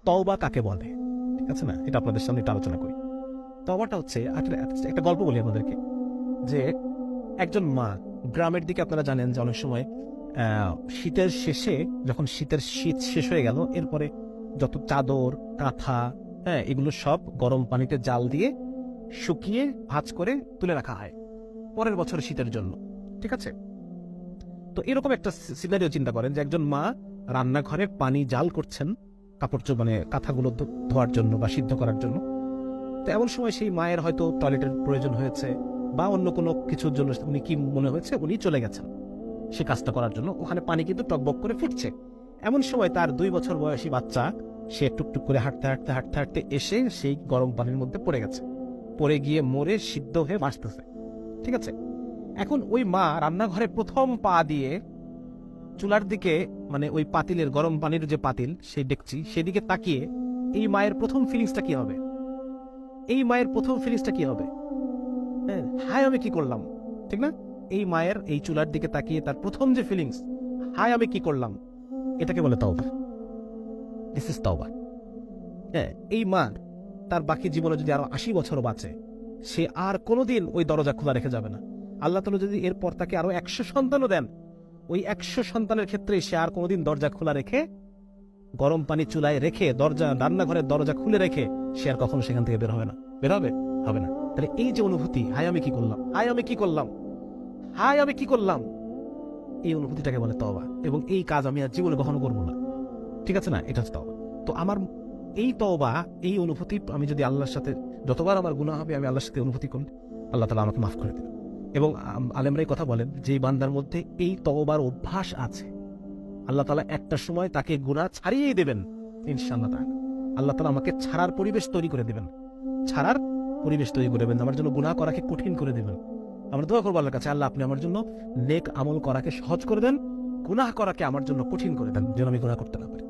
তওবা কাকে বলে, ঠিক আছে না, এটা আপনাদের সামনে একটু আলোচনা করি। তওবাটা হচ্ছে একটা গল্প বলি আপনাদেরকে, যে একজন মা, গ্রামের দিকে আপনারা জানেন যে অনেক সময় শীতের শেষে, যখন শীত শেষ হয়ে গেল, এরপরে যত চাদর কাঁথা, হ্যাঁ, এগুলো সব গরম পানিতে জাল দিয়ে শুকিয়ে ভাঁজ করে তুলে রাখা হয় পরের বছর শীতের জন্য, ঠিক আছে। তো এরকম একটা সিনারিও চিন্তা করেন যে একজন মা রান্নাঘরে পানি জাল করছেন কাপড় মানে কাঁথাগুলো ধোয়ার জন্য বা সিদ্ধ করার জন্য। তো এমন সময় সেই মায়ের হয়তো টয়লেটের প্রয়োজন হয়েছে বা অন্য কোনো কিছুর জন্য উনি কি মনে হয়েছে উনি চলে গেছেন সে কাজটা করার জন্য। ওখানে পানি কিন্তু টকবক করে ফুটছে। এমন সময় তার 2 বছর বয়সী বাচ্চা, সে টুকটুক করে হাঁটতে হাঁটতে হাঁটতে হাঁটতে এসে সেই গরম পানির মধ্যে পড়ে গেছে, পড়ে গিয়ে মরে সিদ্ধ হয়ে ভাসতেছে, ঠিক আছে। এখন ওই মা রান্নাঘরে প্রথম পা দিয়ে চুলার দিকে, মানে ওই পাতিলের গরম পানির যে পাতিল, সেই ডেকচি, সেদিকে তাকিয়ে এই মায়ের প্রথম ফিলিংসটা কি হবে? এই মায়ের প্রথম ফিলিংসটা কি হবে? হ্যাঁ, হায় আমি কি করলাম, ঠিক না? এই মায়ের এই চুলার দিকে তাকিয়ে তার প্রথম যে ফিলিংস, হায় আমি কি করলাম, এটাকে বলে তওবা। দিস ইজ তওবা। হ্যাঁ, এই মা তার বাকি জীবনে যদি আরো 80 বছর বাঁচে, সে আর কোনোদিন ওই দরজা খোলা রেখে যাবে না। আল্লাহ তাআলা যদি এরপর তাকে আরো 100 সন্তানও দেন, ওই 100 সন্তানের ক্ষেত্রে সে আর কোনোদিন দরজা খোলা রেখে, গরম পানি চুলায় রেখে, রান্নাঘরের দরজা খুলে রেখে সে আর কখনো সেখান থেকে বের হবে না। বের হবে? হবে না। তাহলে এই যে অনুভূতি, হায় আমি কি করলাম, হায় আমি কি করলাম, হায় আমি কি করলাম, এই অনুভূতিটাকে বলে তওবা। এবং এই কাজ আমি আর জীবনে কখনো করবো না, ঠিক আছে না, এটা হচ্ছে তওবা। তো আমার এই তওবা, এই অনুভূতি, আমি যদি আল্লাহর সাথে, যতবার আমার গুনাহ হবে আমি আল্লাহর সাথে অনুভূতি করি, আল্লাহ তাআলা আমাকে মাফ করে দেবেন। এবং আলেমরাই কথা বলেন যে বান্দার মধ্যে এই তওবার অভ্যাস আছে, আল্লাহ তাআলা একটা সময় তাকে গুনাহ ছাড়িয়েই দেবেন ইনশাআল্লাহ তাআলা। আল্লাহ তাআলা আমাকে ছাড়ার পরিবেশ তৈরি করে দেবেন, ছাড়ার পরিবেশ তৈরি করে দেবেন, আমার জন্য গুনাহ করাকে কঠিন করে দেবেন। আমরা দোয়া করবো আল্লাহর কাছে, আল্লাহ আপনি আমার জন্য নেক আমল করাকে সহজ করে দেন, গুনাহ করাকে আমার জন্য কঠিন করে দেন, যেন আমি গুনাহ করতে না পারি।